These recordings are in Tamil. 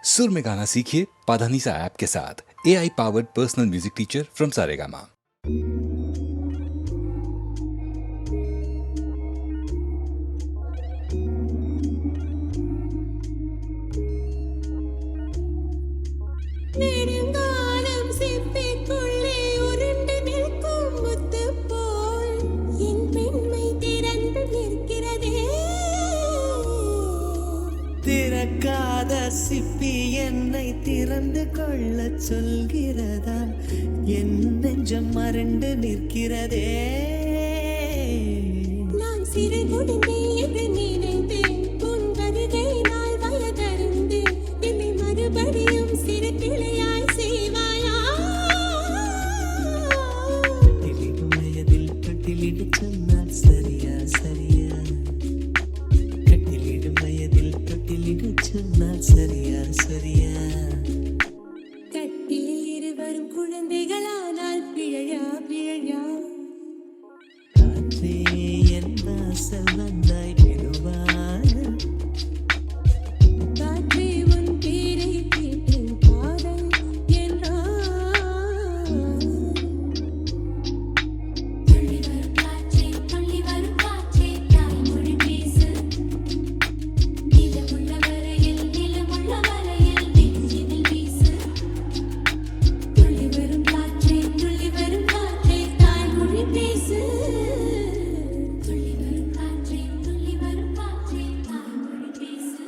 सुर में गाना सीखिए पाधानीसा ऐप के साथ। AI powered personal music teacher from Saregama. திறக்காத சிப்பி என்னை திறந்து கொள்ள சொல்கிறதா? என் நெஞ்சம் மறண்டு நிற்கிறதே. நான் சிறு முடிந்தே என்று நினைத்தேன். உன் வருகை நாள் வயதறிந்து என்னை மறுபடியும் சிறு பிள்ளையாய் செய்வாயா? தொட்டிலிடும் வயதில் தொட்டிலிடு சொன்னால் சரியா சரியா? கட்டிலிடும் வயதில் தொட்டிலிடு சொன்னால் சரியா சரியா? கட்டிலில் இருவரும் குழந்தைகளானால் பிழையா பிழையா? காற்றே என் வாசல் வந்தாய் மெதுவாக. காற்றே உன் பேரை கேட்டேன் காதல் என்றான். துள்ளி வரும் காற்றே தாய்மொழி பேசு. நிலமுள்ள வரையில் நெஞ்சினில் வீசு. துள்ளி வரும் காற்றே தாய்மொழி பேசு. துள்ளி வரும் காற்றே தாய்மொழி பேசு.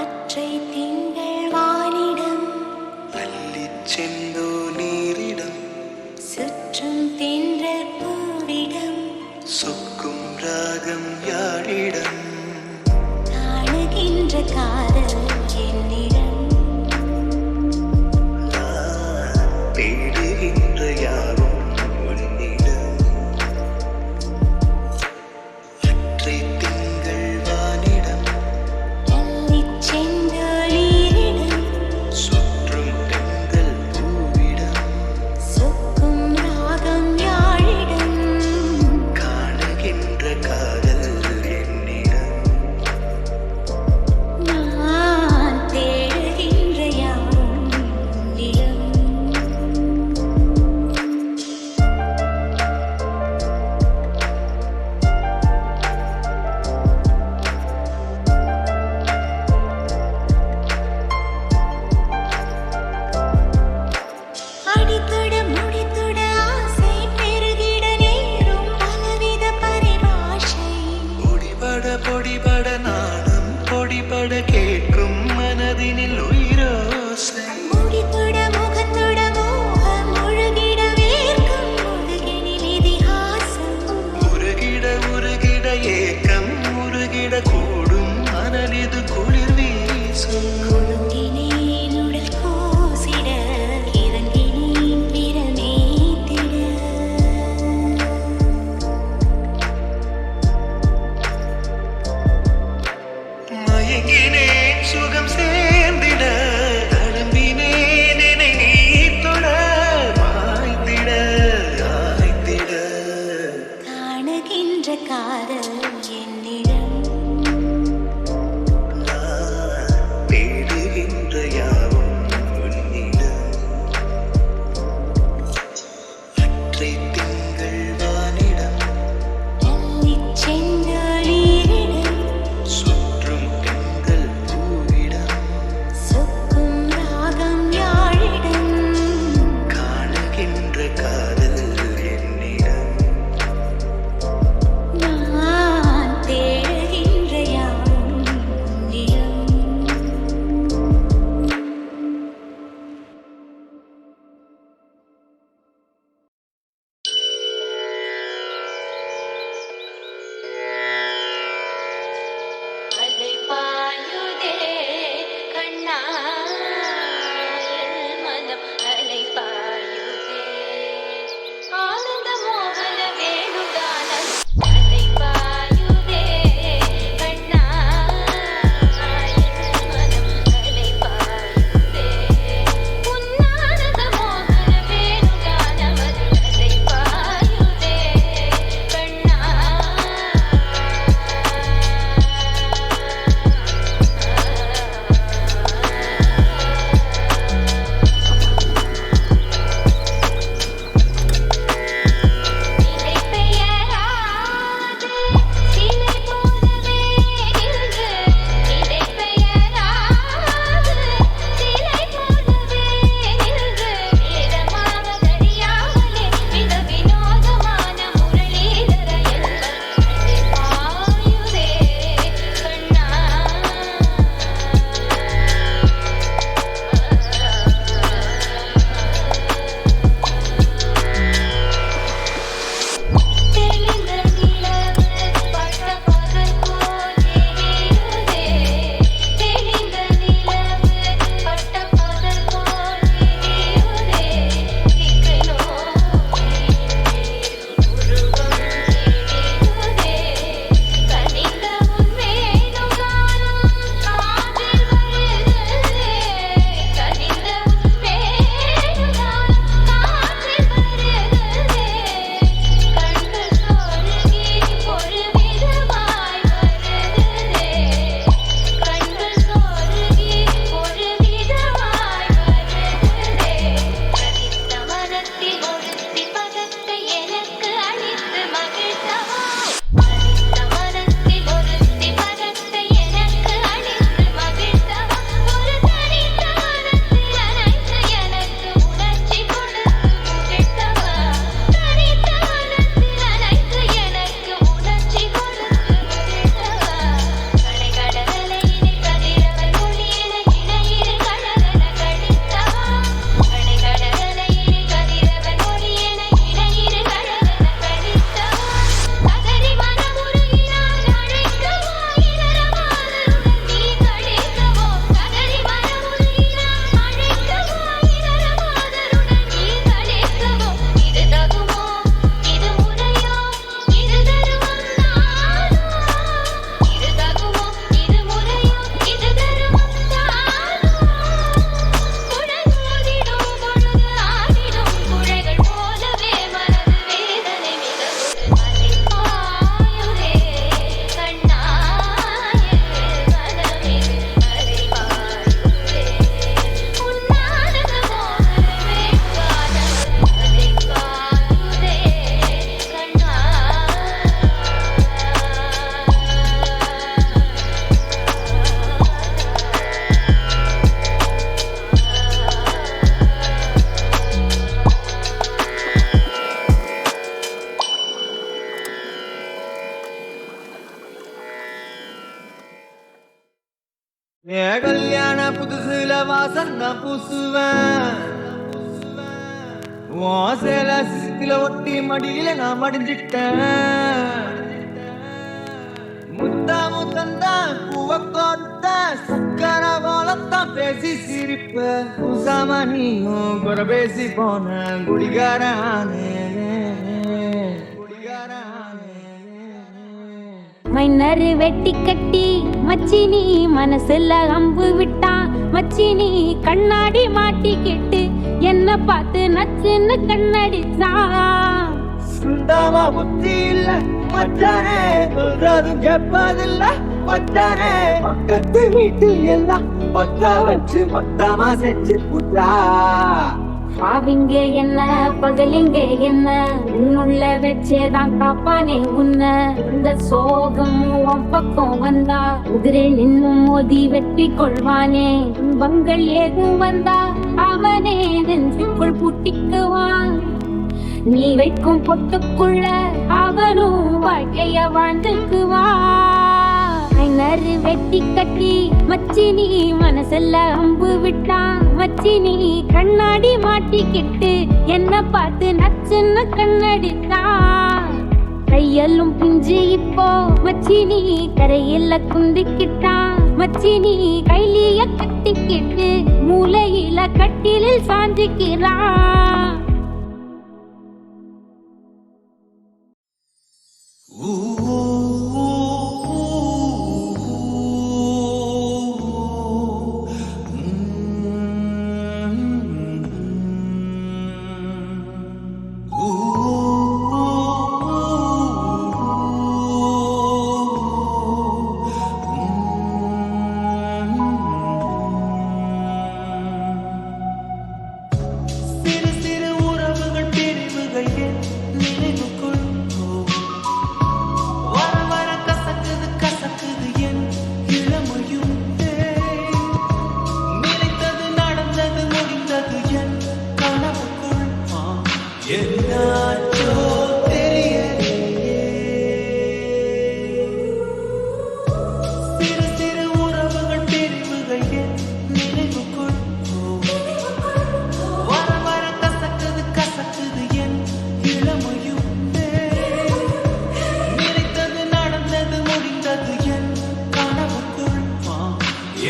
அற்றை திங்கள் வானிடம் அள்ளிச் செந்தோ நீரிடம் சுற்றும் தென்றல் பூவிடம் சொக்கும் ராகம் யாழிடம் காணுகின்ற காதல் என்னிடம் தேடுகின்ற யாரும் உன்னிடம். அற்றை திங்கள் வானிடம் அள்ளிச் செந்தொழிலிடம் சுற்றும் பெண்கள் பூவிடம் சொக்கும் ராகம் யாழிடம் காணுகின்ற காதல் என்னிடம். நான் தேடுகின்ற யாவும் உன்னிடம். அடித்தொட முடித்தொட ஆசை பெருகிட நேரும் பலவித பரிபாஷை. பொடிபட நாணம் பொடிபட கேட்கும் மனதினில் உயிரோசை. முடித்தொட முகத்தொட மோகம் முழுகிட வேர்க்கும் முழுகினில் இதிகாசம். உருகிட ஏக்கம் உருகிட கூடும் மனதிது குளிர் வீசும். குலுங்கினேன் உடல் கூசிட இறங்கினேன் பிரமேத்திட. மயங்கினேன் சுகம் சேர்ந்திட தழும்பினேன் என்னை நீ தொட மாய்ந்திட ஆய்ந்திட. காணுகின்ற காதல் என்னிடம் கல்யாண புதுசுல வாசம் நான் பூசுவேன் சேல சிசில ஒட்டி மடியில நான் மடிஞ்சிட்டேன் முத்தா முத்தந்தான் பூவ கோத்த சக்கர போலத்தான் பேசி சிரிப்பேன் பூசாம நீயும் குறை பேசி போன குடிகாரானே மைனரு வெட்டி கட்டி மச்சினி மனசுல அம்பு விட்டான் மச்சினி கண்ணாடி மாட்டிக்கிட்டு என்ன பார்த்து நச்சுன்னு கண்ணடிச்சான் சுண்டாமா புத்தி இல்ல மச்சானே சொல்றதும் கேட்பதில்ல மச்சானே பக்கத்து வீட்டில் எல்லாம் பத்தா வச்சு மொத்தமா செஞ்சு புட்டா பாவிங்க என்ன பகலிங்க என்ன உன்னுள்ள வச்சேதான் காப்பானே உன்ன இந்த சோகம் உன் பக்கம் வந்தா உதிரே நின்னும் மோதி வெற்றி கொள்வானே துன்பங்கள் ஏதும் வந்தா அவனே நெஞ்சுக்குள் பூட்டிக்குவான் நீ வைக்கும் பொட்டுக்குள்ள அவனும் வாழ்க்கைய வாழ்ந்துக்குவான் நறு வெட்டி கட்டி மச்சினி மனசுல அம்பு விட்டான் மச்சினி கண்ணாடி மாட்டிக்கிட்டு என்ன பார்த்து நச்சுன்னு கண்ணடித்தான் கையெல்லும் பிஞ்சு இப்போ மச்சினி கரையில குந்திக்கிட்டான் மச்சினி கைலிய கட்டிக்கிட்டு மூலையில கட்டிலில் சாஞ்சிக்கிறான்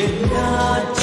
என்னாச்சு